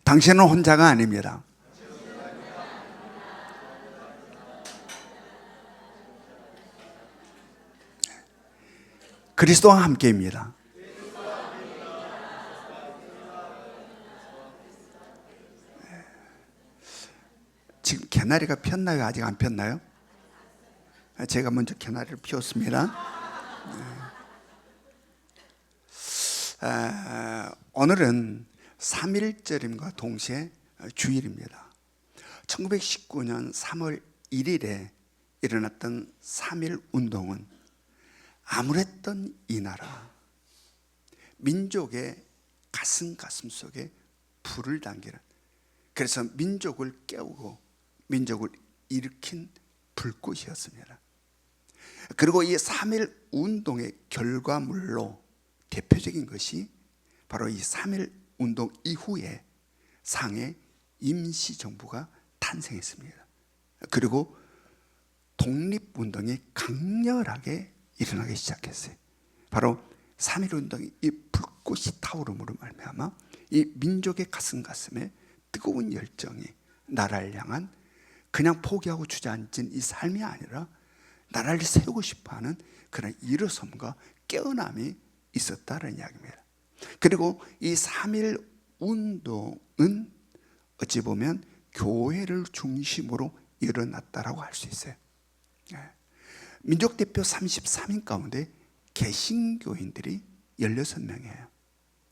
당신은 혼자가 아닙니다. 그리스도와 함께입니다. 지금 개나리가 폈나요? 아직 안 폈나요? 제가 먼저 개나리를 피웠습니다. 오늘은 3.1절임과 동시에 주일입니다. 1919년 3월 1일에 일어났던 3.1 운동은 암울했던 이 나라, 민족의 가슴 속에 불을 당기는, 그래서 민족을 깨우고 민족을 일으킨 불꽃이었습니다. 그리고 이 3.1 운동의 결과물로 대표적인 것이 바로 이 3.1 운동 이후에 상해 임시정부가 탄생했습니다. 그리고 독립운동이 강렬하게 일어나기 시작했어요. 바로 3.1 운동이 이 불꽃이 타오름으로 말미암아 이 민족의 가슴에 뜨거운 열정이 나라를 향한, 그냥 포기하고 주저앉은 이 삶이 아니라 나라를 세우고 싶어하는 그런 일어섬과 깨어남이 있었다는 이야기입니다. 그리고 이 3.1 운동은 어찌 보면 교회를 중심으로 일어났다라고 할 수 있어요. 민족대표 33인 가운데 개신교인들이 16명이에요.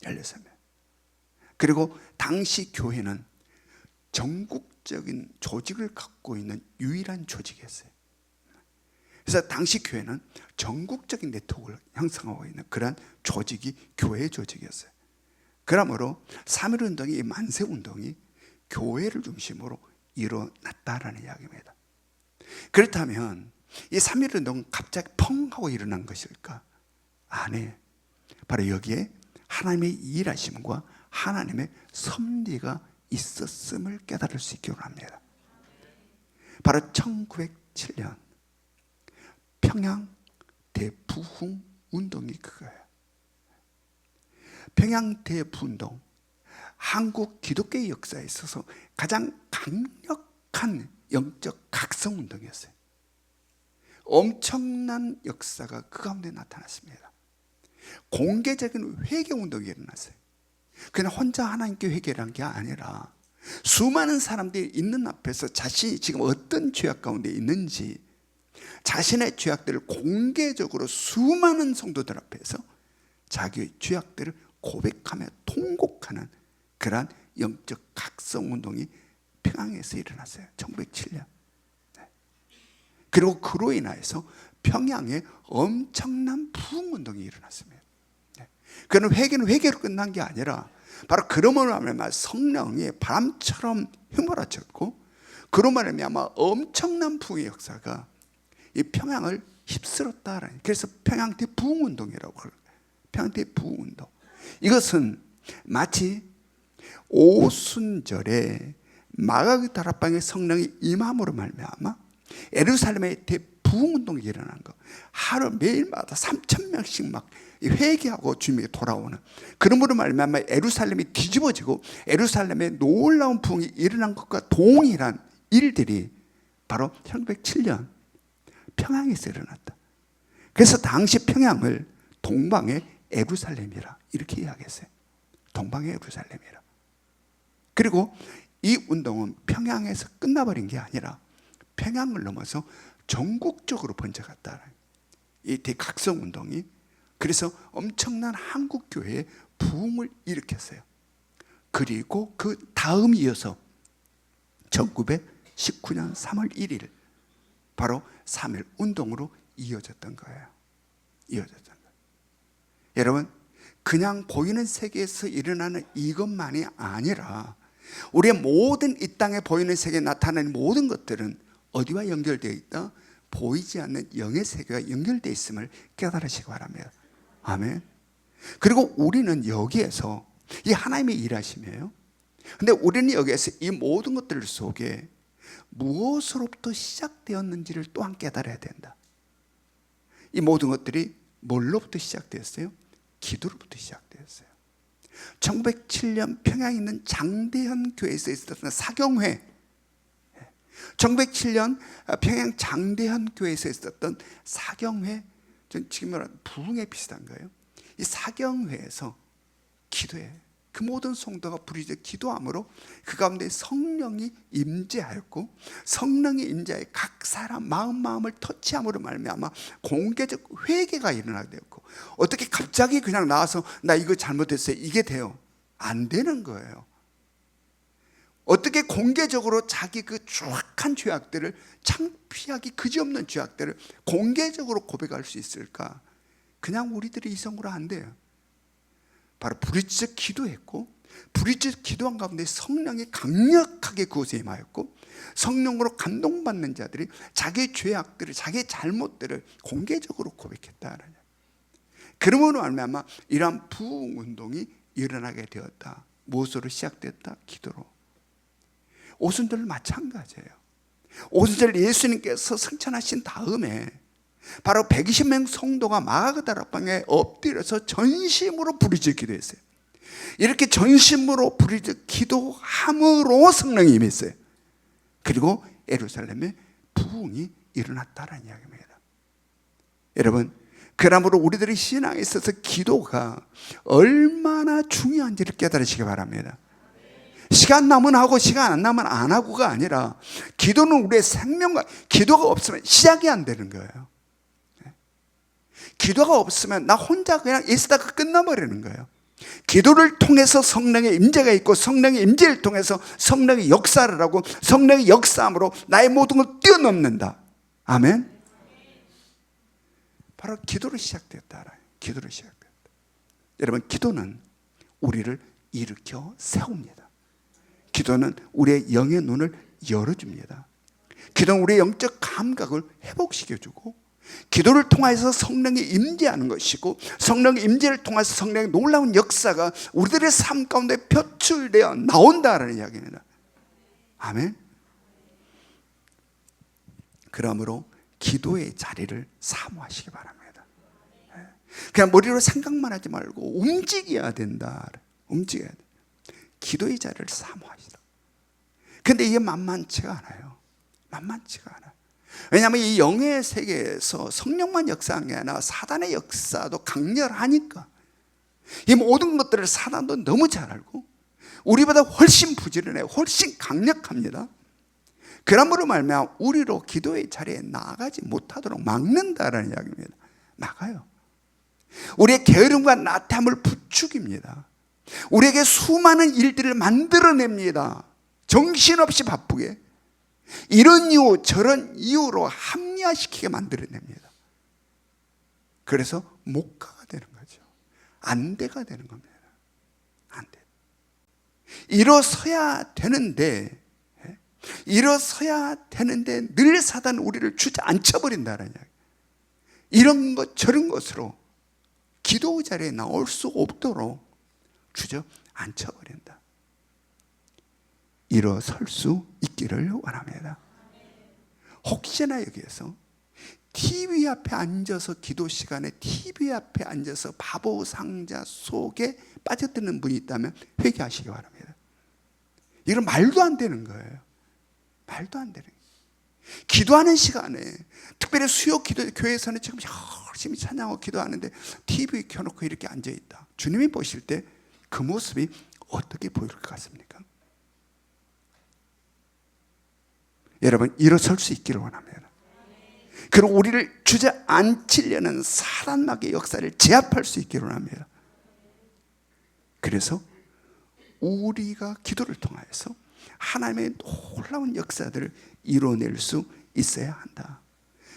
16명. 그리고 당시 교회는 전국적인 조직을 갖고 있는 유일한 조직이었어요. 그래서 당시 교회는 전국적인 네트워크를 형성하고 있는 그런 조직이 교회 조직이었어요. 그러므로 3.1 운동이, 이 만세 운동이 교회를 중심으로 일어났다라는 이야기입니다. 그렇다면 이 3.1 운동은 갑자기 펑 하고 일어난 것일까? 아니에요. 바로 여기에 하나님의 일하심과 하나님의 섭리가 있었음을 깨달을 수 있기로 합니다. 바로 1907년 평양 대부흥 운동이 그거예요. 평양 대부운동, 한국 기독교의 역사에 있어서 가장 강력한 영적 각성 운동이었어요. 엄청난 역사가 그 가운데 나타났습니다. 공개적인 회개 운동이 일어났어요. 그냥 혼자 하나님께 회개를 한 게 아니라 수많은 사람들이 있는 앞에서 자신이 지금 어떤 죄악 가운데 있는지, 자신의 죄악들을 공개적으로 수많은 성도들 앞에서 자기의 죄악들을 고백하며 통곡하는 그러한 영적 각성 운동이 평양에서 일어났어요. 1907년. 그리고 그로 인하여서 평양에 엄청난 부흥 운동이 일어났습니다. 그는 회개는 회개로 끝난 게 아니라 바로 그러므로 말미암아 성령이 바람처럼 휘몰아쳤고, 그로 말미암아 엄청난 부흥의 역사가 이 평양을 휩쓸었다라는, 그래서 평양 대부흥 운동이라고 그래요. 평양 대부흥 운동. 이것은 마치 오순절에 마가의 다락방에 성령이 임함으로 말미암아 예루살렘의 대부흥 운동이 일어난 거. 하루 매일마다 3,000명씩 막 회개하고 주님에게 돌아오는, 그러므로 말미암아 예루살렘이 뒤집어지고 예루살렘에 놀라운 부흥이 일어난 것과 동일한 일들이 바로 1907년 평양에서 일어났다. 그래서 당시 평양을 동방의 예루살렘이라 이렇게 이야기했어요. 동방의 예루살렘이라. 그리고 이 운동은 평양에서 끝나버린 게 아니라 평양을 넘어서 전국적으로 번져갔다. 이 대각성 운동이 그래서 엄청난 한국교회의 부흥을 일으켰어요. 그리고 그 다음이 이어서 1919년 3월 1일 바로 3.1 운동으로 이어졌던 거예요. 이어졌던 거예요. 여러분, 그냥 보이는 세계에서 일어나는 이것만이 아니라 우리의 모든 이 땅에 보이는 세계에 나타나는 모든 것들은 어디와 연결되어 있다? 보이지 않는 영의 세계와 연결되어 있음을 깨달으시기 바랍니다. 아멘. 그리고 우리는 여기에서 이 하나님의 일하심이에요. 근데 우리는 여기에서 이 모든 것들 속에 무엇으로부터 시작되었는지를 또한 깨달아야 된다. 이 모든 것들이 뭘로부터 시작되었어요? 기도로부터 시작되었어요. 1907년 평양에 있는 장대현 교회에서 있었던 사경회, 1907년 평양 장대현 교회에서 있었던 사경회, 지금 말하는 부흥에 비슷한 거예요. 이 사경회에서 기도해. 그 모든 성도가 부르짖어 기도함으로 그 가운데 성령이 임재하였고, 성령이 임재하여 각 사람 마음을 터치함으로 말미암아 공개적 회개가 일어나게 되었고, 어떻게 갑자기 그냥 나와서 나 이거 잘못했어요 이게 돼요? 안 되는 거예요. 어떻게 공개적으로 자기 그 추악한 죄악들을, 창피하기 그지없는 죄악들을 공개적으로 고백할 수 있을까? 그냥 우리들이 이성으로 안 돼요. 바로 부르짖어 기도했고, 부르짖어 기도한 가운데 성령이 강력하게 그곳에 임하였고, 성령으로 감동받는 자들이 자기의 죄악들을, 자기의 잘못들을 공개적으로 고백했다. 그러므로 말미암아 이러한 부흥운동이 일어나게 되었다. 무엇으로 시작됐다? 기도로. 오순절 마찬가지예요. 오순절 예수님께서 승천하신 다음에 바로 120명 성도가 마가다락방에 엎드려서 전심으로 부르짖어 기도했어요. 이렇게 전심으로 부르짖어 기도함으로 성령이 임했어요. 그리고 예루살렘에 부흥이 일어났다는 이야기입니다. 여러분, 그러므로 우리들의 신앙에 있어서 기도가 얼마나 중요한지를 깨달으시기 바랍니다. 시간 나면 하고 시간 안 나면 안 하고가 아니라, 기도는 우리의 생명과, 기도가 없으면 시작이 안 되는 거예요. 기도가 없으면 나 혼자 그냥 있다가 끝나버리는 거예요. 기도를 통해서 성령의 임재가 있고, 성령의 임재를 통해서 성령의 역사를 하고, 성령의 역사함으로 나의 모든 걸 뛰어넘는다. 아멘. 바로 기도로 시작됐다. 기도로 시작됐다. 여러분, 기도는 우리를 일으켜 세웁니다. 기도는 우리의 영의 눈을 열어줍니다. 기도는 우리의 영적 감각을 회복시켜주고, 기도를 통해서 성령이 임재하는 것이고, 성령의 임재를 통해서 성령의 놀라운 역사가 우리들의 삶 가운데 표출되어 나온다는 이야기입니다. 아멘. 그러므로 기도의 자리를 사모하시기 바랍니다. 그냥 머리로 생각만 하지 말고 움직여야 된다. 움직여야 돼. 기도의 자리를 사모하시다. 근데 이게 만만치가 않아요. 만만치가 않아요. 왜냐하면 이 영의 세계에서 성령만 역사한 게 아니라 사단의 역사도 강렬하니까, 이 모든 것들을 사단도 너무 잘 알고 우리보다 훨씬 부지런해요. 훨씬 강력합니다. 그러므로 말미암아 우리로 기도의 자리에 나아가지 못하도록 막는다라는 이야기입니다. 막아요. 우리의 게으름과 나태함을 부추깁니다. 우리에게 수많은 일들을 만들어냅니다. 정신없이 바쁘게 이런 이유 저런 이유로 합리화시키게 만들어냅니다. 그래서 못 가가 되는 거죠. 안 돼가 되는 겁니다. 안 돼. 일어서야 되는데 늘 사단 우리를 주저앉혀버린다는 이야기. 이런 것 저런 것으로 기도 자리에 나올 수 없도록 주저앉혀버린다. 일어설 수 있기를 원합니다. 혹시나 여기에서 TV 앞에 앉아서 기도 시간에 TV 앞에 앉아서 바보 상자 속에 빠져드는 분이 있다면 회개하시기 바랍니다. 이건 말도 안 되는 거예요. 말도 안 되는 거예요. 기도하는 시간에, 특별히 수요 기도 교회에서는 지금 열심히 찬양하고 기도하는데 TV 켜놓고 이렇게 앉아있다. 주님이 보실 때 그 모습이 어떻게 보일 것 같습니까? 여러분, 일어설 수 있기를 원합니다. 그리고 우리를 주저앉히려는 사단마귀의 역사를 제압할 수 있기를 원합니다. 그래서 우리가 기도를 통하여서 하나님의 놀라운 역사들을 이뤄낼 수 있어야 한다.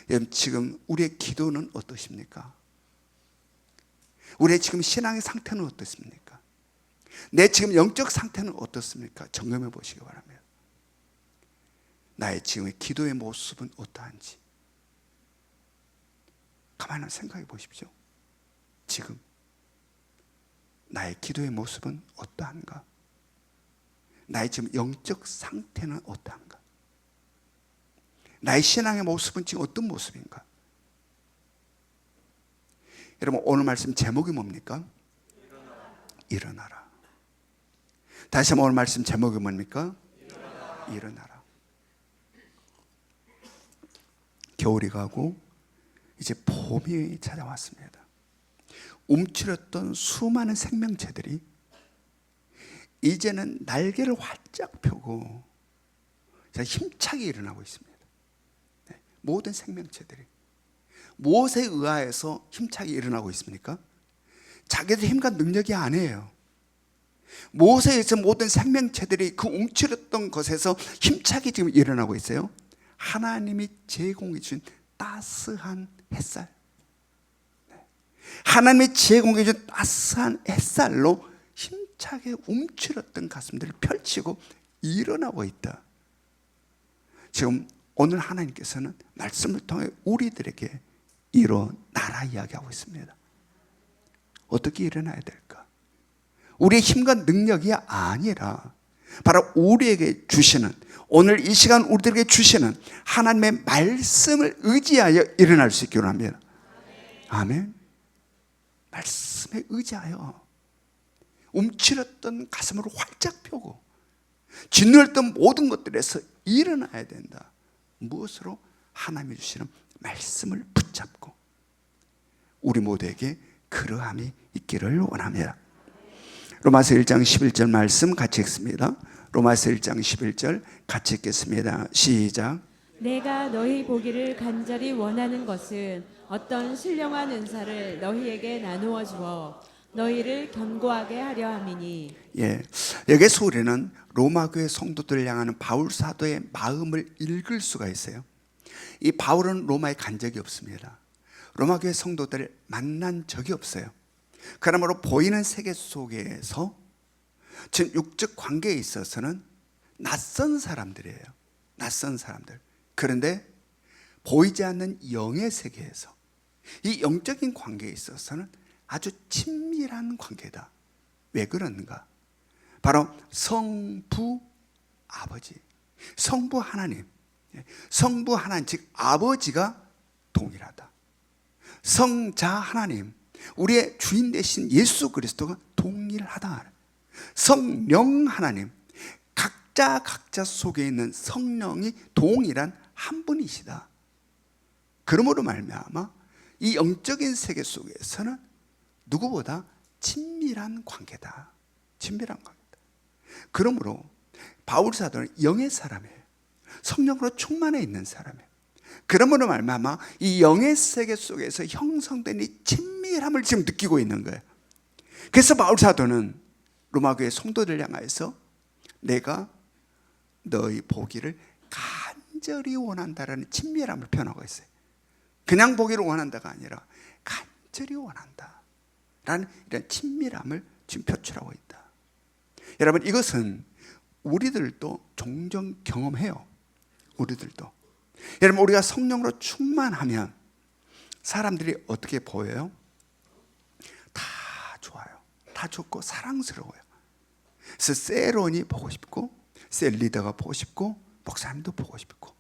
여러분, 지금 우리의 기도는 어떠십니까? 우리의 지금 신앙의 상태는 어떻습니까? 내 지금 영적 상태는 어떻습니까? 점검해 보시기 바랍니다. 나의 지금의 기도의 모습은 어떠한지 가만히 생각해 보십시오. 지금 나의 기도의 모습은 어떠한가? 나의 지금 영적 상태는 어떠한가? 나의 신앙의 모습은 지금 어떤 모습인가? 여러분, 오늘 말씀 제목이 뭡니까? 일어나라. 다시 한번 오늘 말씀 제목이 뭡니까? 일어나라. 겨울이 가고 이제 봄이 찾아왔습니다. 움츠렸던 수많은 생명체들이 이제는 날개를 활짝 펴고 힘차게 일어나고 있습니다. 모든 생명체들이 무엇에 의하여서 힘차게 일어나고 있습니까? 자기들 힘과 능력이 아니에요. 무엇에 의해서 모든 생명체들이 그 움츠렸던 것에서 힘차게 지금 일어나고 있어요? 하나님이 제공해 준 따스한 햇살, 하나님이 제공해 준 따스한 햇살로 힘차게 움츠렸던 가슴들을 펼치고 일어나고 있다. 지금 오늘 하나님께서는 말씀을 통해 우리들에게 일어나라 이야기하고 있습니다. 어떻게 일어나야 될까? 우리의 힘과 능력이 아니라 바로 우리에게 주시는, 오늘 이 시간 우리들에게 주시는 하나님의 말씀을 의지하여 일어날 수 있기를 합니다. 아멘. 말씀에 의지하여 움츠렸던 가슴을 활짝 펴고 짓누렸던 모든 것들에서 일어나야 된다. 무엇으로? 하나님이 주시는 말씀을 붙잡고 우리 모두에게 그러함이 있기를 원합니다. 로마서 1장 11절 말씀 같이 읽습니다. 로마서 1장 11절 같이 읽겠습니다. 시작. 내가 너희 보기를 간절히 원하는 것은 어떤 신령한 은사를 너희에게 나누어 주어 너희를 견고하게 하려 함이니. 여기서 우리는 로마 교회 성도들을 향하는 바울 사도의 마음을 읽을 수가 있어요. 이 바울은 로마에 간 적이 없습니다. 로마 교회 성도들을 만난 적이 없어요. 그러므로 보이는 세계 속에서 즉 육적 관계에 있어서는 낯선 사람들이에요. 낯선 사람들. 그런데 보이지 않는 영의 세계에서 이 영적인 관계에 있어서는 아주 친밀한 관계다. 왜 그런가? 바로 성부 아버지, 성부 하나님, 성부 하나님 즉 아버지가 동일하다. 성자 하나님, 우리의 주인 되신 예수 그리스도가 동일하다. 성령 하나님, 각자 속에 있는 성령이 동일한 한 분이시다. 그러므로 말미암아 이 영적인 세계 속에서는 누구보다 친밀한 관계다. 친밀한 관계다. 그러므로 바울 사도는 영의 사람이에요. 성령으로 충만해 있는 사람이에요. 그러므로 말미암아 이 영의 세계 속에서 형성된 이 친밀함을 지금 느끼고 있는 거예요. 그래서 바울 사도는 로마 교회 성도들 향하여서 내가 너희 보기를 간절히 원한다라는 친밀함을 표현하고 있어요. 그냥 보기를 원한다가 아니라 간절히 원한다 라는 이런 친밀함을 지금 표출하고 있다. 여러분, 이것은 우리들도 종종 경험해요. 우리들도. 여러분, 우리가 성령으로 충만하면 사람들이 어떻게 보여요? 다 좋아요. 다 좋고 사랑스러워요. 그래서 세론이 보고 싶고 셀 리더가 보고 싶고 목사님도 보고 싶고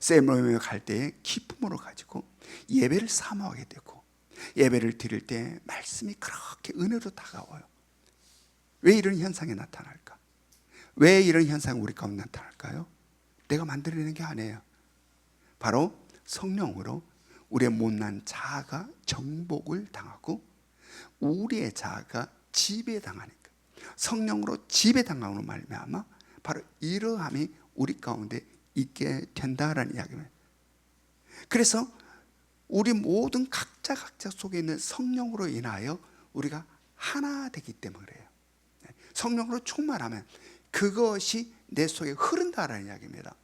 셀 모임에 갈 때에 기쁨으로 가지고 예배를 사모하게 되고 예배를 드릴 때 말씀이 그렇게 은혜로 다가와요. 왜 이런 현상이 나타날까? 왜 이런 현상이 우리 가운데 나타날까요? 내가 만들어내는 게 아니에요. 바로 성령으로 우리의 못난 자아가 정복을 당하고 우리의 자아가 지배당하니까, 성령으로 지배당함으로 말미암아 바로 이러함이 우리 가운데 있게 된다라는 이야기입니다. 그래서 우리 모든 각자 속에 있는 성령으로 인하여 우리가 하나 되기 때문에 그래요. 성령으로 충만하면 그것이 내 속에 흐른다라는 이야기입니다.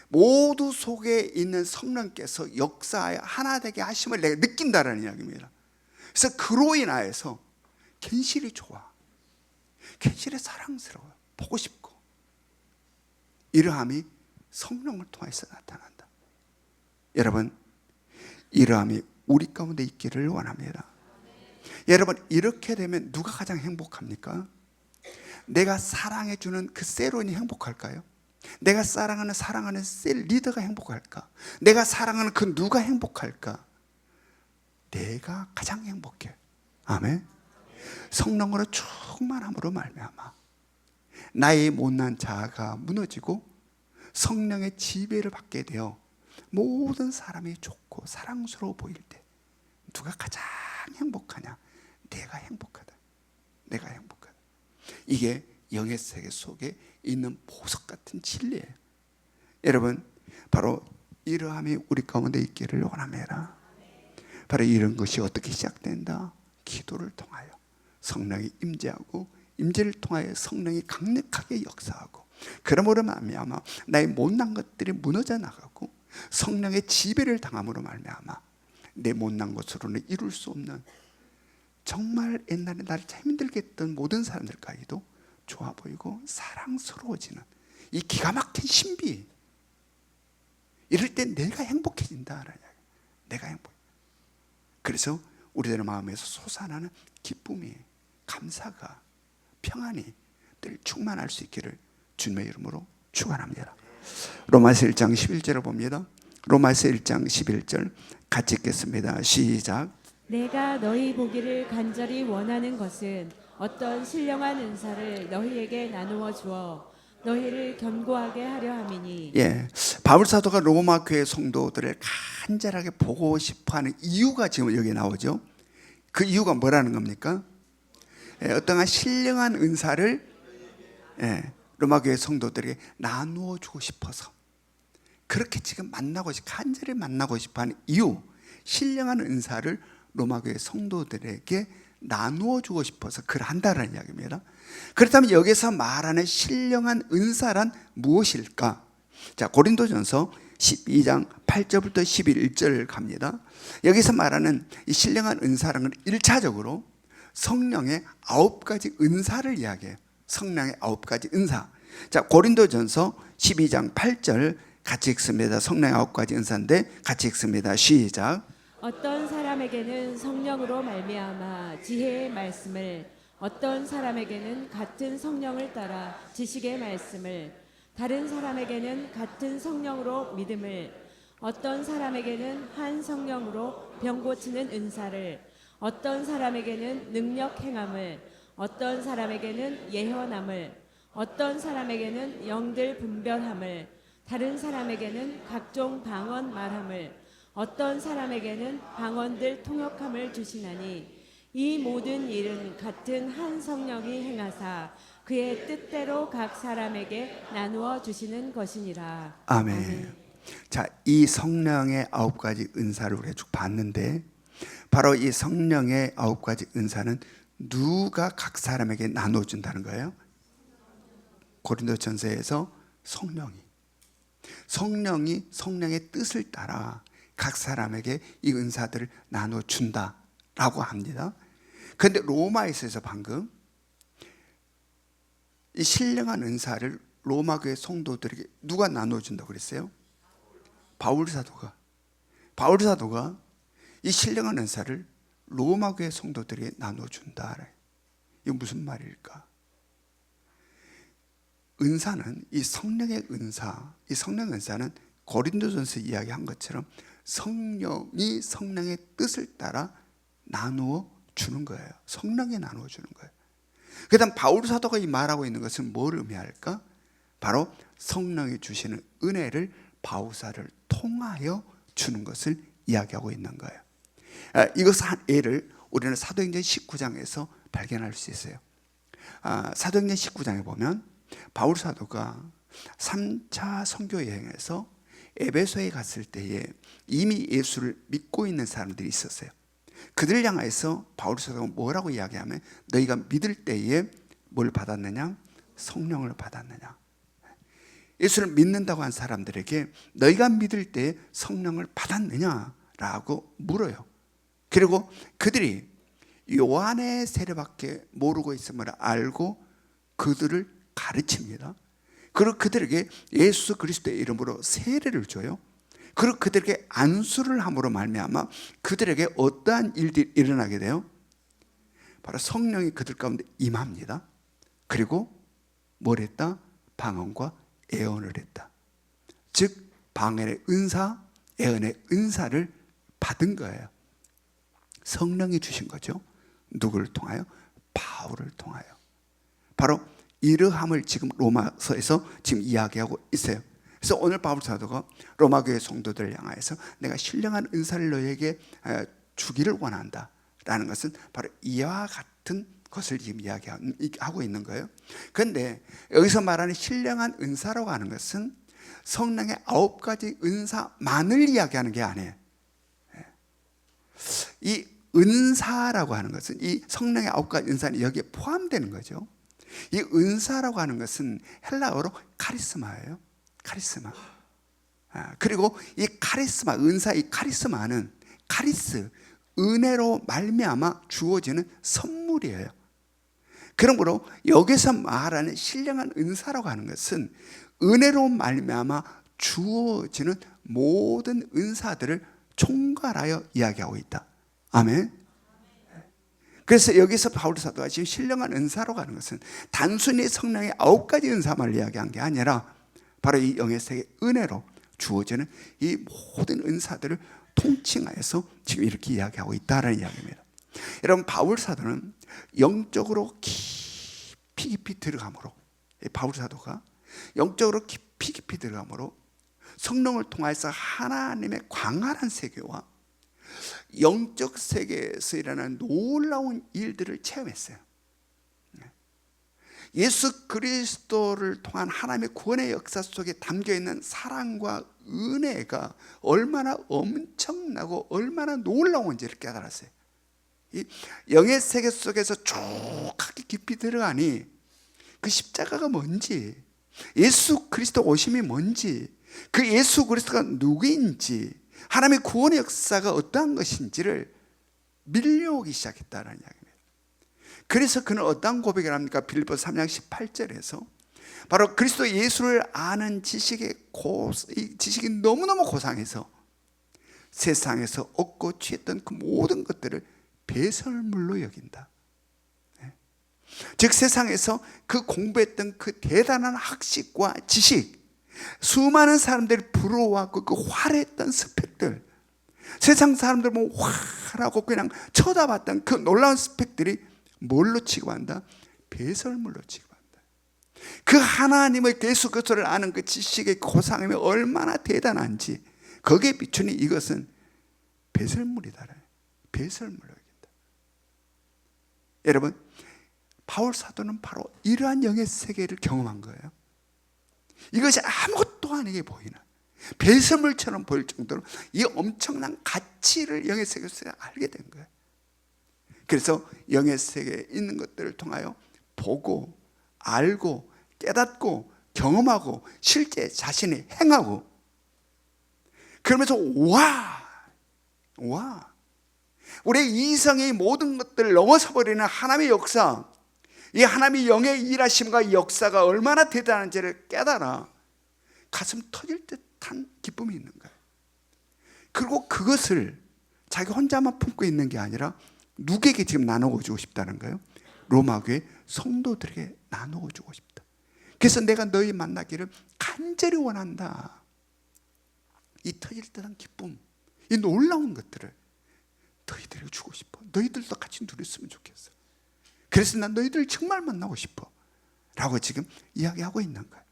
모두 속에 있는 성령께서 역사하여 하나 되게 하심을 내가 느낀다라는 이야기입니다. 그래서 그로 인하여서 견실이 좋아, 견실이 사랑스러워요, 보고 싶고, 이러함이 성령을 통해서 나타난다. 여러분, 이러함이 우리 가운데 있기를 원합니다. 여러분, 이렇게 되면 누가 가장 행복합니까? 내가 사랑해주는 그 세론이 행복할까요? 내가 사랑하는 셀 리더가 행복할까? 내가 사랑하는 그 누가 행복할까? 내가 가장 행복해. 아멘. 성령으로 충만함으로 말미암아 나의 못난 자아가 무너지고 성령의 지배를 받게 되어 모든 사람이 좋고 사랑스러워 보일 때 누가 가장 행복하냐? 내가 행복하다. 내가 행복하다. 이게 영의 세계 속에 있는 보석 같은 진리예요. 여러분, 바로 이러함이 우리 가운데 있기를 원합니다. 바로 이런 것이 어떻게 시작된다? 기도를 통하여 성령이 임재하고 임재를 통하여 성령이 강력하게 역사하고, 그러므로 말미암아 나의 못난 것들이 무너져 나가고 성령의 지배를 당함으로 말미암아 내 못난 것으로는 이룰 수 없는, 정말 옛날에 나를 참 힘들게 했던 모든 사람들까지도 좋아 보이고 사랑스러워지는 이 기가 막힌 신비, 이럴 때 내가 행복해진다. 내가 행복해. 그래서 우리들의 마음에서 솟아나는 기쁨이, 감사가, 평안이 늘 충만할 수 있기를 주님의 이름으로 축원합니다. 로마서 1장 11절을 봅니다. 로마서 1장 11절 같이 읽겠습니다. 시작. 내가 너희 보기를 간절히 원하는 것은 어떤 신령한 은사를 너희에게 나누어 주어 너희를 견고하게 하려 함이니. 예, 바울 사도가 로마 교회 성도들을 간절하게 보고 싶어하는 이유가 지금 여기 나오죠. 그 이유가 뭐라는 겁니까? 어떠한 신령한 은사를 로마 교회 성도들에게 나누어 주고 싶어서, 그렇게 지금 간절히 만나고 싶어하는 이유, 신령한 은사를 로마 교회 성도들에게 나누어 주고 싶어서 그를 한다는 이야기입니다. 그렇다면 여기서 말하는 신령한 은사란 무엇일까? 자, 고린도전서 12장 8절부터 11절 갑니다. 여기서 말하는 이 신령한 은사라는 건 1차적으로 성령의 9가지 은사를 이야기해요. 성령의 9가지 은사. 자, 고린도전서 12장 8절 같이 읽습니다. 성령의 9가지 은사인데 같이 읽습니다. 시작. 어떤 사람에게는 성령으로 말미암아 지혜의 말씀을, 어떤 사람에게는 같은 성령을 따라 지식의 말씀을, 다른 사람에게는 같은 성령으로 믿음을, 어떤 사람에게는 한 성령으로 병 고치는 은사를, 어떤 사람에게는 능력 행함을, 어떤 사람에게는 예언함을, 어떤 사람에게는 영들 분별함을, 다른 사람에게는 각종 방언 말함을, 어떤 사람에게는 방언들 통역함을 주시나니 이 모든 일은 같은 한 성령이 행하사 그의 뜻대로 각 사람에게 나누어 주시는 것이니라. 아멘. 자, 이 성령의 9가지 은사를 우리가 쭉 봤는데, 바로 이 성령의 9가지 은사는 누가 각 사람에게 나눠준다는 거예요? 고린도전서에서 성령이 성령의 뜻을 따라 각 사람에게 이 은사들을 나눠준다라고 합니다. 그런데 로마에서 방금 이 신령한 은사를 로마 교회 성도들에게 누가 나눠준다고 그랬어요? 바울 사도가 이 신령한 은사를 로마 교회 성도들에게 나눠준다. 이게 무슨 말일까? 은사는, 이 성령의 은사는 고린도전서 이야기한 것처럼 성령이 성령의 뜻을 따라 나누어 주는 거예요. 성령이 나누어 주는 거예요. 그 다음 바울 사도가 이 말하고 있는 것은 뭘 의미할까? 바로 성령이 주시는 은혜를 바울사를 통하여 주는 것을 이야기하고 있는 거예요. 이것의 한 예를 우리는 사도행전 19장에서 발견할 수 있어요. 사도행전 19장에 보면 바울 사도가 3차 선교 여행에서 에베소에 갔을 때에 이미 예수를 믿고 있는 사람들이 있었어요. 그들 향해서 바울 사도가 뭐라고 이야기하면, 너희가 믿을 때에 뭘 받았느냐? 성령을 받았느냐? 예수를 믿는다고 한 사람들에게 너희가 믿을 때에 성령을 받았느냐라고 물어요. 그리고 그들이 요한의 세례밖에 모르고 있음을 알고 그들을 가르칩니다. 그리고 그들에게 예수 그리스도의 이름으로 세례를 줘요. 그리고 그들에게 안수를 함으로 말미암아 그들에게 어떠한 일들이 일어나게 돼요? 바로 성령이 그들 가운데 임합니다. 그리고 뭘 했다? 방언과 예언을 했다. 즉 방언의 은사, 예언의 은사를 받은 거예요. 성령이 주신 거죠. 누구를 통하여? 바울을 통하여. 바로 이러함을 지금 로마서에서 지금 이야기하고 있어요. 그래서 오늘 바울 사도가 로마 교회 성도들을 향하여서 내가 신령한 은사를 너에게 주기를 원한다라는 것은 바로 이와 같은 것을 지금 이야기하고 있는 거예요. 그런데 여기서 말하는 신령한 은사라고 하는 것은 성령의 9가지 은사만을 이야기하는 게 아니에요. 이 은사라고 하는 것은 이 성령의 9가지 은사는 여기에 포함되는 거죠. 이 은사라고 하는 것은 헬라어로 카리스마예요. 카리스마. 그리고 이 카리스마, 은사, 이 카리스마는 카리스, 은혜로 말미암아 주어지는 선물이에요. 그러므로 여기서 말하는 신령한 은사라고 하는 것은 은혜로 말미암아 주어지는 모든 은사들을 총괄하여 이야기하고 있다. 아멘. 그래서 여기서 바울 사도가 지금 신령한 은사라고 하는 것은 단순히 성령의 9가지 은사만을 이야기한 게 아니라 바로 이 영의 세계 은혜로 주어지는 이 모든 은사들을 통칭하여서 지금 이렇게 이야기하고 있다는 이야기입니다. 여러분, 바울 사도는 영적으로 깊이 들어감으로, 바울 사도가 영적으로 깊이 들어감으로 성령을 통해서 하나님의 광활한 세계와 영적 세계에서 일어나는 놀라운 일들을 체험했어요. 예수 그리스도를 통한 하나님의 구원의 역사 속에 담겨있는 사랑과 은혜가 얼마나 엄청나고 얼마나 놀라운지를 깨달았어요. 이 영의 세계 속에서 쭉 깊이 들어가니 그 십자가가 뭔지, 예수 그리스도 오심이 뭔지, 그 예수 그리스도가 누구인지, 하나님의 구원의 역사가 어떠한 것인지를 밀려오기 시작했다는 이야기입니다. 그래서 그는 어떤 고백을 합니까? 빌립보서 3장 18절에서 바로 그리스도 예수를 아는 지식이 너무너무 고상해서 세상에서 얻고 취했던 그 모든 것들을 배설물로 여긴다. 즉 세상에서 그 공부했던 그 대단한 학식과 지식, 수많은 사람들이 부러워하고 그 화려했던 스펙들, 세상 사람들 보면 화라고 그냥 쳐다봤던 그 놀라운 스펙들이 뭘로 취급한다? 배설물로 취급한다. 그 하나님의 예수 그리스도를 아는 그 지식의 고상함이 얼마나 대단한지 거기에 비추니 이것은 배설물이다. 배설물로 여긴다. 여러분, 바울 사도는 바로 이러한 영의 세계를 경험한 거예요. 이것이 아무것도 아니게 보이는, 배설물처럼 보일 정도로 이 엄청난 가치를 영의 세계에서 알게 된 거예요. 그래서 영의 세계에 있는 것들을 통하여 보고 알고 깨닫고 경험하고 실제 자신이 행하고, 그러면서 와 우리의 이성의 모든 것들을 넘어서 버리는 하나님의 역사, 이 하나님의 영의 일하심과 역사가 얼마나 대단한지를 깨달아 가슴 터질 듯한 기쁨이 있는 거예요. 그리고 그것을 자기 혼자만 품고 있는 게 아니라 누구에게 지금 나누어 주고 싶다는 거예요? 로마 교회 성도들에게 나누어 주고 싶다. 그래서 내가 너희 만나기를 간절히 원한다. 이 터질 듯한 기쁨, 이 놀라운 것들을 너희들에게 주고 싶어. 너희들도 같이 누렸으면 좋겠어. 그래서 난 너희들 정말 만나고 싶어 라고 지금 이야기하고 있는 거예요.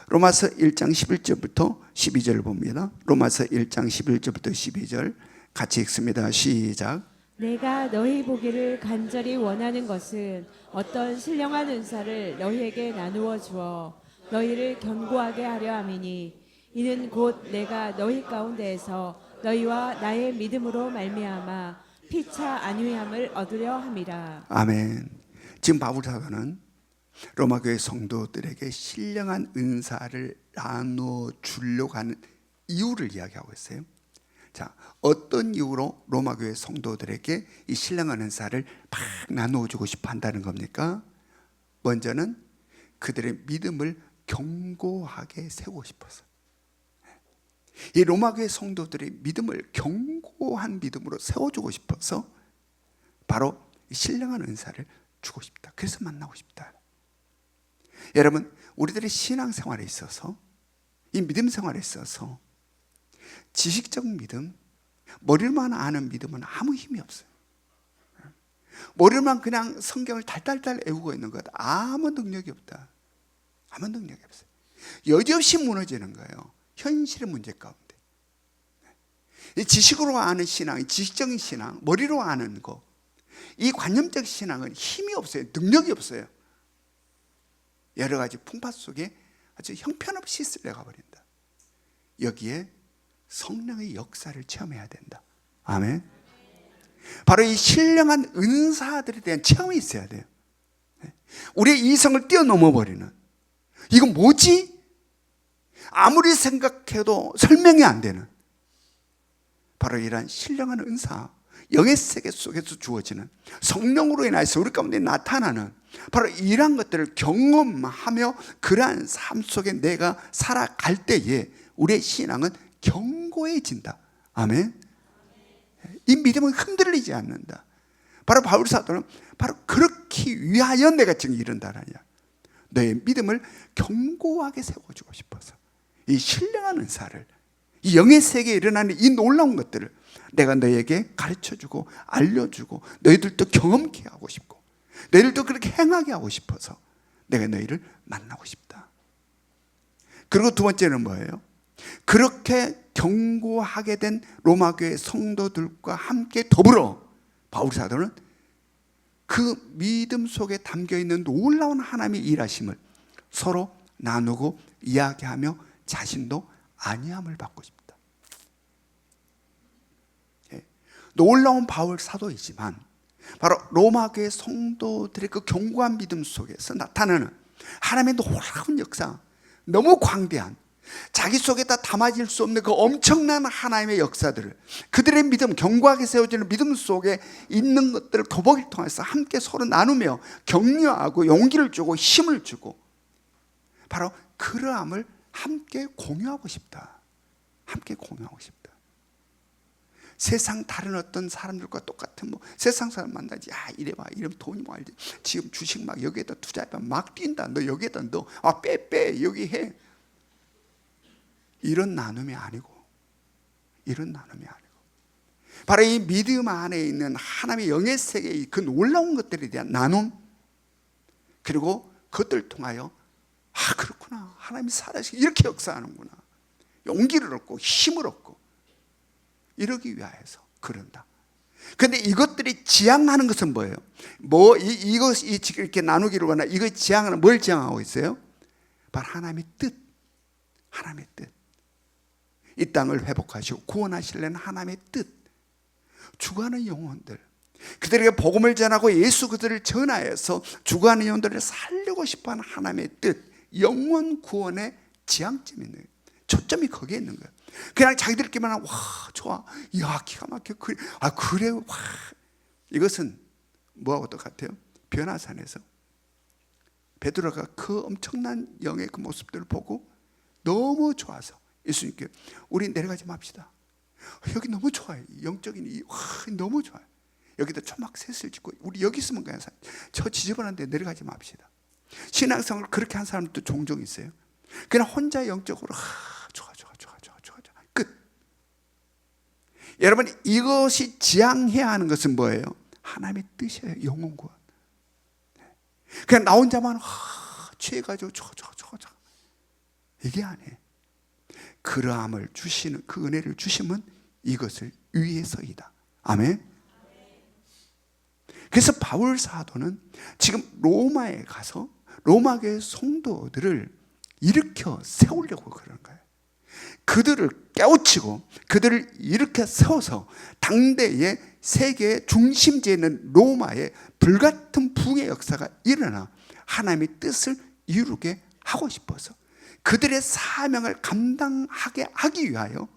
로마서 1장 11절부터 12절을 봅니다. 로마서 1장 11절부터 12절 같이 읽습니다. 시작. 내가 너희 보기를 간절히 원하는 것은 어떤 신령한 은사를 너희에게 나누어 주어 너희를 견고하게 하려 함이니, 이는 곧 내가 너희 가운데에서 너희와 나의 믿음으로 말미암아 피차 안위함을 얻으려 함이라. 아멘. 지금 바울 사도는 로마 교회 성도들에게 신령한 은사를 나누어 주려고 하는 이유를 이야기하고 있어요. 자, 어떤 이유로 로마 교회 성도들에게 이 신령한 은사를 막 나누어 주고 싶어 한다는 겁니까? 먼저는 그들의 믿음을 견고하게 세우고 싶어서. 이 로마 교회 성도들의 믿음을 견고한 믿음으로 세워주고 싶어서 바로 신령한 은사를 주고 싶다. 그래서 만나고 싶다. 여러분, 우리들의 신앙생활에 있어서, 이 믿음 생활에 있어서 지식적 믿음, 머리만 아는 믿음은 아무 힘이 없어요. 머리만 그냥 성경을 달달달 외우고 있는 것, 아무 능력이 없다. 아무 능력이 없어요. 여지없이 무너지는 거예요. 현실의 문제 가운데. 이 지식으로 아는 신앙, 지식적인 신앙, 머리로 아는 거, 이 관념적 신앙은 힘이 없어요. 능력이 없어요. 여러 가지 풍파 속에 아주 형편없이 쓸려가 버린다. 여기에 성령의 역사를 체험해야 된다. 아멘. 바로 이 신령한 은사들에 대한 체험이 있어야 돼요. 우리의 이성을 뛰어넘어 버리는, 이건 뭐지? 아무리 생각해도 설명이 안 되는, 바로 이러한 신령한 은사, 영의 세계 속에서 주어지는, 성령으로 인해서 우리 가운데 나타나는 바로 이러한 것들을 경험하며 그러한 삶 속에 내가 살아갈 때에 우리의 신앙은 견고해진다. 아멘. 이 믿음은 흔들리지 않는다. 바로 바울 사도는 바로 그렇게 위하여 내가 지금 이른다라냐. 너의 믿음을 견고하게 세워주고 싶어서 이 신령한 은사를, 이 영의 세계에 일어나는 이 놀라운 것들을 내가 너에게 가르쳐주고 알려주고 너희들도 경험케 하고 싶고 너희들도 그렇게 행하게 하고 싶어서 내가 너희를 만나고 싶다. 그리고 두 번째는 뭐예요? 그렇게 견고하게 된 로마교회 성도들과 함께 더불어 바울 사도는 그 믿음 속에 담겨있는 놀라운 하나님의 일하심을 서로 나누고 이야기하며 자신도 안위함을 받고 싶다. 놀라운 바울 사도이지만 바로 로마교회 성도들의 그 견고한 믿음 속에서 나타나는 하나님의 놀라운 역사, 너무 광대한, 자기 속에 다 담아질 수 없는 그 엄청난 하나님의 역사들을, 그들의 믿음, 견고하게 세워지는 믿음 속에 있는 것들을 도박을 통해서 함께 서로 나누며 격려하고 용기를 주고 힘을 주고 바로 그러함을 함께 공유하고 싶다. 함께 공유하고 싶다. 세상 다른 어떤 사람들과 똑같은 세상 사람 만나지, 이래봐, 이러면 돈이 뭐 알지, 지금 주식 막 여기에다 투자해봐, 막 뛴다, 너 여기에다 너 빼 여기 해, 이런 나눔이 아니고, 이런 나눔이 아니고 바로 이 믿음 안에 있는 하나님의 영의 세계의 그 놀라운 것들에 대한 나눔, 그리고 그것들을 통하여 그렇구나, 하나님이 살아계시고 이렇게 역사하는구나, 용기를 얻고 힘을 얻고 이러기 위하여서 그런다. 그런데 이것들이 지향하는 것은 뭐예요? 이것이 이렇게 나누기를 원하, 이거 지향하는, 뭘 지향하고 있어요? 바로 하나님의 뜻, 하나님의 뜻. 이 땅을 회복하시고 구원하시려는 하나님의 뜻, 죽어가는 영혼들, 그들에게 복음을 전하고 예수 그들을 전하여서 죽어가는 영혼들을 살리고 싶어하는 하나님의 뜻, 영원 구원의 지향점이 있는 거예요. 초점이 거기에 있는 거예요. 그냥 자기들끼리만 좋아, 야 기가 막혀, 그래, 와. 이것은 뭐하고 똑같아요? 변화산에서 베드로가 그 엄청난 영의 그 모습들을 보고 너무 좋아서 예수님께 우리 내려가지 맙시다. 여기 너무 좋아요. 영적인 너무 좋아요. 여기다 초막 셋을 짓고 우리 여기 있으면 그냥 저 지저분한 데 내려가지 맙시다. 신앙생활을 그렇게 한 사람도 종종 있어요. 그냥 혼자 영적으로 좋아 끝. 여러분, 이것이 지향해야 하는 것은 뭐예요? 하나님의 뜻이에요. 영혼 구원. 그냥 나 혼자만 취해가지고 좋아 이게 아니에요. 그러함을 주시는, 그 은혜를 주시면 이것을 위해서이다. 아멘. 그래서 바울 사도는 지금 로마에 가서 로마교회 성도들을 일으켜 세우려고 그러는 거예요. 그들을 깨우치고 그들을 일으켜 세워서 당대의 세계의 중심지에 있는 로마의 불같은 부흥의 역사가 일어나 하나님의 뜻을 이루게 하고 싶어서 그들의 사명을 감당하게 하기 위하여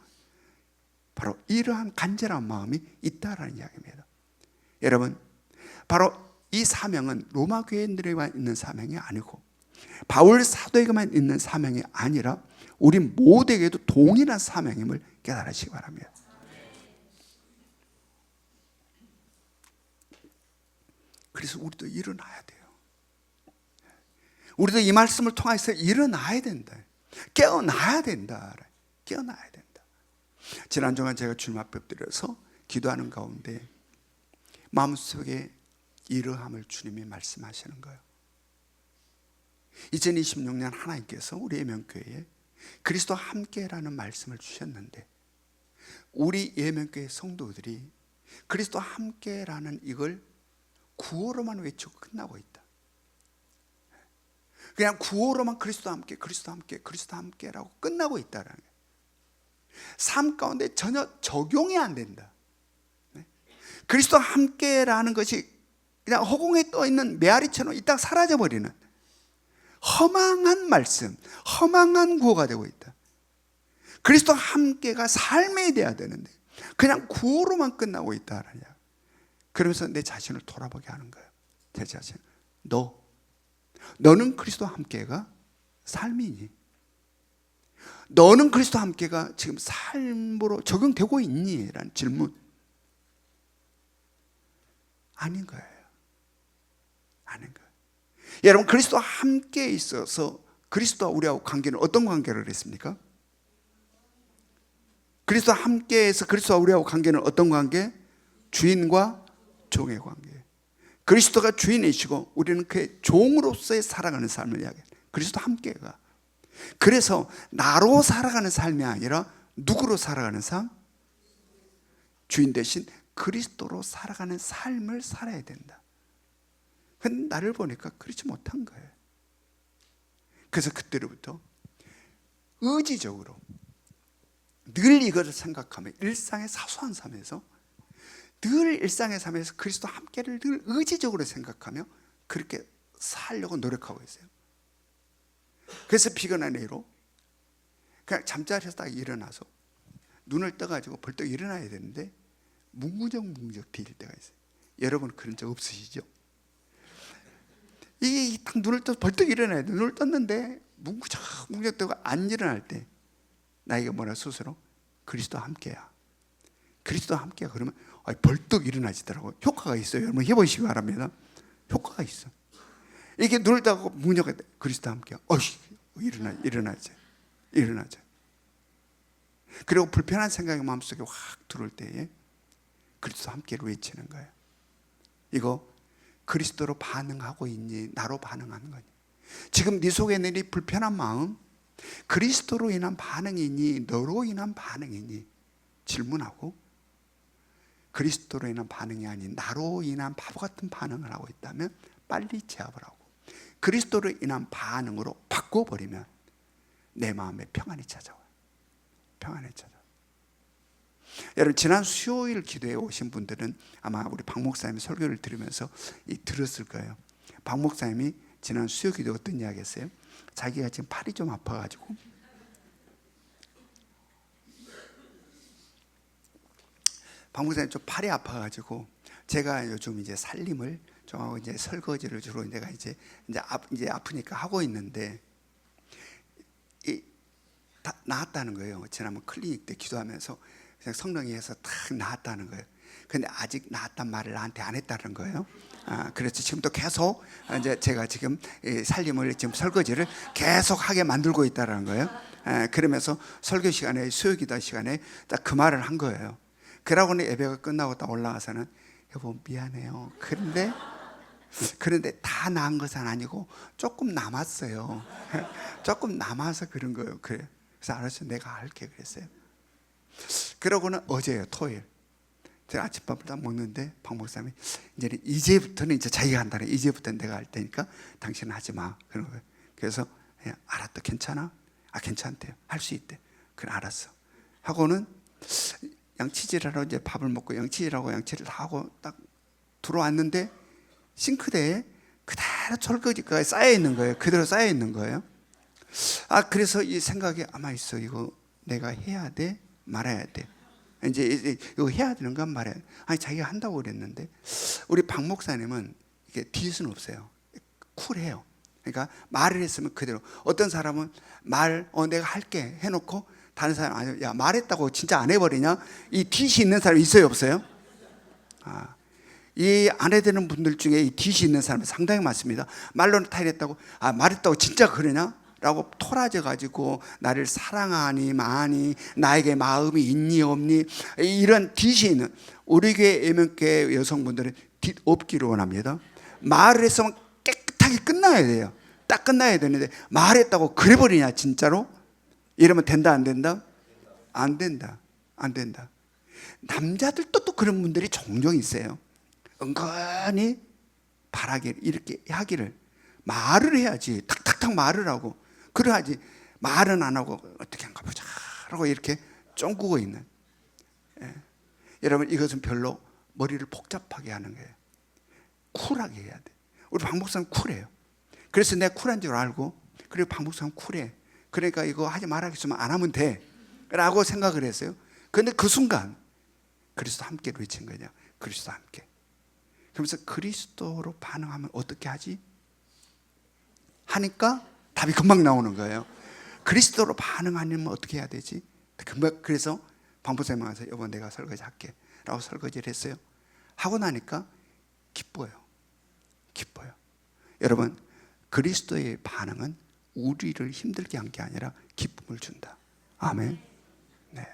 바로 이러한 간절한 마음이 있다라는 이야기입니다. 여러분, 바로 이 사명은 로마 교회들에만 있는 사명이 아니고 바울 사도에게만 있는 사명이 아니라 우리 모두에게도 동일한 사명임을 깨달으시기 바랍니다. 그래서 우리도 일어나야 돼요. 우리도 이 말씀을 통해서 일어나야 된다. 깨어나야 된다. 깨어나야 된다. 지난주간 제가 주님 앞에 엎드려서 기도하는 가운데 마음속에 이러함을 주님이 말씀하시는 거예요. 2026년 하나님께서 우리 예명교회에 그리스도와 함께라는 말씀을 주셨는데 우리 예명교회 성도들이 그리스도와 함께라는 이걸 구호로만 외치고 끝나고 있다. 그냥 구호로만 그리스도와 함께, 그리스도와 함께, 그리스도와 함께라고 끝나고 있다라는 거예요. 삶 가운데 전혀 적용이 안 된다. 그리스도와 함께라는 것이 그냥 허공에 떠 있는 메아리처럼 이 땅 사라져 버리는 허망한 말씀, 허망한 구호가 되고 있다. 그리스도와 함께가 삶이 돼야 되는데 그냥 구호로만 끝나고 있다라냐. 그러면서 내 자신을 돌아보게 하는 거예요. 내 자신, 너는 그리스도와 함께가 삶이니? 너는 그리스도와 함께가 지금 삶으로 적용되고 있니? 라는 질문. 아닌 거예요. 아닌 거예요. 여러분, 그리스도와 함께 있어서 그리스도와 우리하고 관계는 어떤 관계를 했습니까? 그리스도와 함께해서 그리스도와 우리하고 관계는 어떤 관계? 주인과 종의 관계. 그리스도가 주인이시고 우리는 그의 종으로서의 살아가는 삶을 이야기해요. 그리스도와 함께가. 그래서 나로 살아가는 삶이 아니라 누구로 살아가는 삶? 주인 대신 그리스도로 살아가는 삶을 살아야 된다. 근데 나를 보니까 그렇지 못한 거예요. 그래서 그때로부터 의지적으로 늘 이것을 생각하며 일상의 사소한 삶에서 늘 일상의 삶에서 그리스도 함께를 늘 의지적으로 생각하며 그렇게 살려고 노력하고 있어요. 그래서 피곤한 애로 그냥 잠자리에서 딱 일어나서 눈을 떠가지고 벌떡 일어나야 되는데 뭉구적 뒤질 때가 있어요. 여러분 그런 적 없으시죠? 이게 딱 눈을 떠 벌떡 일어나야 돼. 눈을 떴는데 뭉구적 뜨고 안 일어날 때 나에게 뭐라 스스로 그리스도와 함께야. 그리스도와 함께야. 그러면 벌떡 일어나지더라고요. 효과가 있어요. 여러분 해보시기 바랍니다. 효과가 있어. 이게 눈을 뜨고 뭉구적 때 그리스도와 함께야. 일어나자. 그리고 불편한 생각이 마음속에 확 들어올 때에 그리스도 함께를 외치는 거예요. 이거 그리스도로 반응하고 있니? 나로 반응하는 거니? 지금 네 속에 있는 이 불편한 마음 그리스도로 인한 반응이니? 너로 인한 반응이니? 질문하고 그리스도로 인한 반응이 아닌 나로 인한 바보 같은 반응을 하고 있다면 빨리 제압을 하고 그리스도로 인한 반응으로 바꿔버리면 내 마음에 평안이 찾아와요. 평안이 찾아와요. 여러분 지난 수요일 기도에 오신 분들은 아마 우리 박 목사님 설교를 들으면서 들었을 거예요. 박 목사님이 지난 수요 기도 어떤 이야기 했어요? 자기가 지금 팔이 좀 아파가지고 박 목사님 좀 팔이 아파가지고 제가 요즘 이제 살림을 좀 하고 이제 설거지를 주로 내가 이제 아프니까 하고 있는데 다 나았다는 거예요. 지난번 클리닉 때 기도하면서 그냥 성령이 해서 딱 나았다는 거예요. 근데 아직 나았단 말을 나한테 안 했다는 거예요. 그래서 지금도 계속 이제 제가 지금 살림을 지금 설거지를 계속 하게 만들고 있다는 거예요. 그러면서 설교 시간에 수요 기도 시간에 딱 그 말을 한 거예요. 그러고는 예배가 끝나고 딱 올라가서는 여보 미안해요. 그런데 다 나은 것은 아니고 조금 남았어요. 조금 남아서 그런 거예요. 그래요. 그래서 알았어, 내가 할게 그랬어요. 그러고는 어제요, 토요일 제가 아침밥을 딱 먹는데 박 목사님이 이제부터는 이제 자기가 한다네. 이제부터는 내가 할 테니까 당신은 하지 마. 그런 거예요. 그래서 알았다, 괜찮아? 괜찮대요. 할 수 있대. 그래 알았어. 하고는 양치질하러 이제 밥을 먹고 양치질을 다 하고 딱 들어왔는데 싱크대에 그대로 설거지가 쌓여 있는 거예요. 그대로 쌓여 있는 거예요. 그래서 이 생각이 아마 있어. 이거 내가 해야 돼? 말아야 돼? 이제 이거 해야 되는가 말아야 돼? 자기가 한다고 그랬는데 우리 박 목사님은 이게 뒤수는 없어요. 쿨해요. 그러니까 말을 했으면 그대로. 어떤 사람은 내가 할게 해놓고 다른 사람 아니 야 말했다고 진짜 안 해버리냐? 이 뒷이 있는 사람이 있어요 없어요? 이 안 해야 되는 분들 중에 이 뒷이 있는 사람이 상당히 많습니다. 말로는 다 이랬다고 말했다고 진짜 그러냐? 라고 토라져 가지고 나를 사랑하니 마니 나에게 마음이 있니 없니 이런 뒷이 있는 우리 교회 예명교회 여성분들은 없기를 원합니다. 말을 했으면 깨끗하게 끝나야 돼요. 딱 끝나야 되는데 말했다고 그래버리냐 진짜로? 이러면 된다 안 된다? 안 된다. 안 된다. 남자들도 또 그런 분들이 종종 있어요. 은근히 바라게 이렇게 하기를 말을 해야지. 탁탁탁 말을 하고 그래야지. 말은 안 하고 어떻게 한가 보자 라고 이렇게 쫑구고 있는. 예. 여러분 이것은 별로 머리를 복잡하게 하는 거예요. 쿨하게 해야 돼. 우리 박 목사는 쿨해요. 그래서 내가 쿨한 줄 알고 그리고 박 목사는 쿨해. 그러니까 이거 하지 말아야겠으면 안 하면 돼 라고 생각을 했어요. 그런데 그 순간 그리스도 함께로 외친 거냐. 그리스도 함께. 그러면서 그리스도로 반응하면 어떻게 하지? 하니까 답이 금방 나오는 거예요. 그리스도로 반응하려면 어떻게 해야 되지? 그래서 방부쌤 와서 여보 내가 설거지 할게 라고 설거지를 했어요. 하고 나니까 기뻐요. 기뻐요. 여러분 그리스도의 반응은 우리를 힘들게 한 게 아니라 기쁨을 준다. 아멘. 네.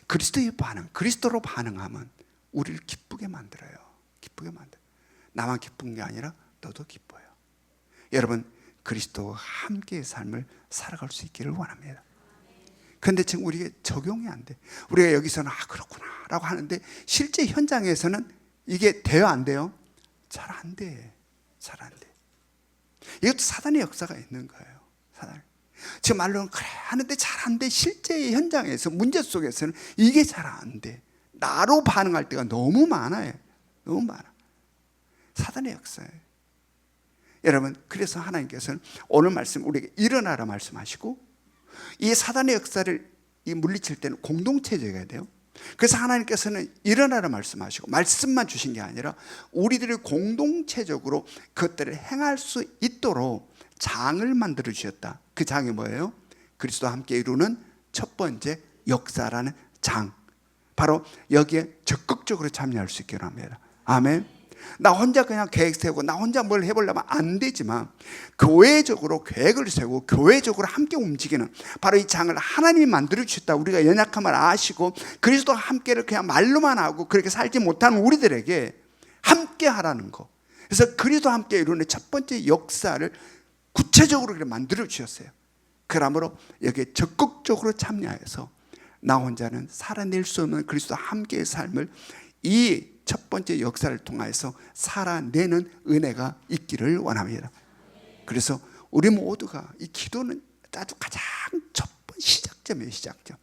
그리스도의 반응, 그리스도로 반응하면 우리를 기쁘게 만들어요. 기쁘게 만들어요. 나만 기쁜 게 아니라 너도 기뻐요. 여러분 그리스도와 함께의 삶을 살아갈 수 있기를 원합니다. 그런데 지금 우리가 적용이 안 돼. 우리가 여기서는 그렇구나 라고 하는데 실제 현장에서는 이게 돼요 안 돼요? 잘 안 돼. 잘 안 돼. 이것도 사단의 역사가 있는 거예요. 사단. 지금 말로는 그래 하는데 잘 안 돼. 실제 현장에서 문제 속에서는 이게 잘 안 돼. 나로 반응할 때가 너무 많아요. 너무 많아. 사단의 역사예요. 여러분 그래서 하나님께서는 오늘 말씀 우리에게 일어나라 말씀하시고 이 사단의 역사를 물리칠 때는 공동체적이어야 돼요. 그래서 하나님께서는 일어나라 말씀하시고 말씀만 주신 게 아니라 우리들이 공동체적으로 그것들을 행할 수 있도록 장을 만들어 주셨다. 그 장이 뭐예요? 그리스도와 함께 이루는 첫 번째 역사라는 장. 바로 여기에 적극적으로 참여할 수 있기를 합니다. 아멘. 나 혼자 그냥 계획 세우고 나 혼자 뭘 해보려면 안 되지만 교회적으로 계획을 세우고 교회적으로 함께 움직이는 바로 이 장을 하나님이 만들어 주셨다. 우리가 연약함을 아시고 그리스도와 함께를 그냥 말로만 하고 그렇게 살지 못하는 우리들에게 함께 하라는 거. 그래서 그리스도와 함께 이루는 첫 번째 역사를 구체적으로 만들어 주셨어요. 그러므로 여기에 적극적으로 참여해서 나 혼자는 살아낼 수 없는 그리스도와 함께의 삶을 이 첫 번째 역사를 통해서 살아내는 은혜가 있기를 원합니다. 그래서 우리 모두가 이 기도는 아주 가장 첫 번째 시작점이에요. 시작점.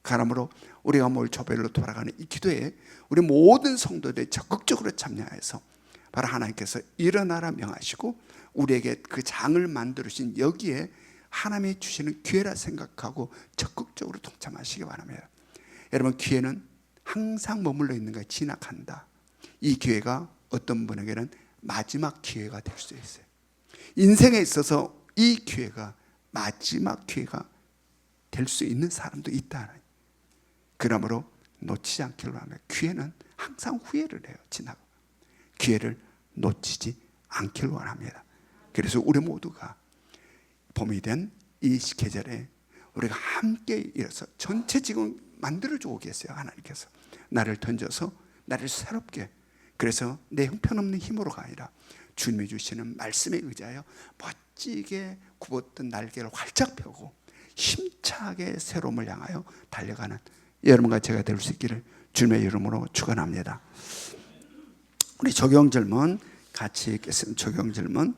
그러므로 우리가 몰초별로 돌아가는 이 기도에 우리 모든 성도들이 적극적으로 참여해서 바로 하나님께서 일어나라 명하시고 우리에게 그 장을 만들으신 여기에 하나님이 주시는 기회라 생각하고 적극적으로 동참하시기 바랍니다. 여러분 기회는 항상 머물러 있는 거에 지나간다. 이 기회가 어떤 분에게는 마지막 기회가 될 수 있어요. 인생에 있어서 이 기회가 마지막 기회가 될 수 있는 사람도 있다. 그러므로 놓치지 않기를 바랍니다. 기회는 항상 후회를 해요. 지나가. 기회를 놓치지 않기를 원합니다. 그래서 우리 모두가 봄이 된 이 계절에 우리가 함께 일어서 전체 지금 만들어주고 계세요. 하나님께서 나를 던져서 나를 새롭게. 그래서 내 형편없는 힘으로가 아니라 주님이 주시는 말씀에 의지하여 멋지게 굽었던 날개를 활짝 펴고 힘차게 새로움을 향하여 달려가는 여러분과 제가 될 수 있기를 주님의 이름으로 축원합니다. 우리 적용 질문 같이 읽겠습니다. 적용 질문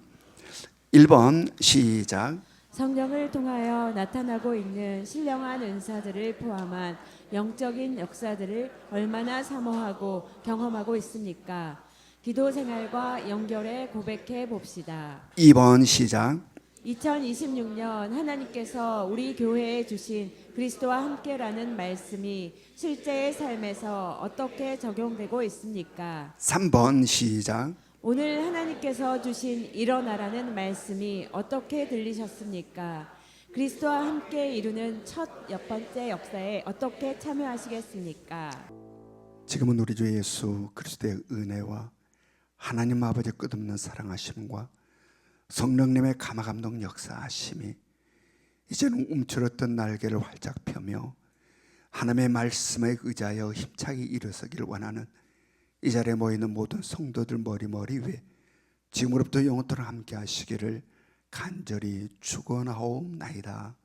1번 시작. 성령을 통하여 나타나고 있는 신령한 은사들을 포함한 영적인 역사들을 얼마나 사모하고 경험하고 있습니까? 기도 생활과 연결해 고백해 봅시다. 2번 시작. 2026년 하나님께서 우리 교회에 주신 그리스도와 함께라는 말씀이 실제의 삶에서 어떻게 적용되고 있습니까? 3번 시작. 오늘 하나님께서 주신 일어나라는 말씀이 어떻게 들리셨습니까? 그리스도와 함께 이루는 첫 번째 역사에 어떻게 참여하시겠습니까? 지금은 우리 주 예수 그리스도의 은혜와 하나님 아버지의 끝없는 사랑하심과 성령님의 감화감동 역사하심이 이제는 움츠렸던 날개를 활짝 펴며 하나님의 말씀에 의지하여 힘차게 일어서기를 원하는 이 자리에 모여있는 모든 성도들 머리 위에 지금으로부터 영원토록 함께 하시기를 간절히 축원하옵나이다.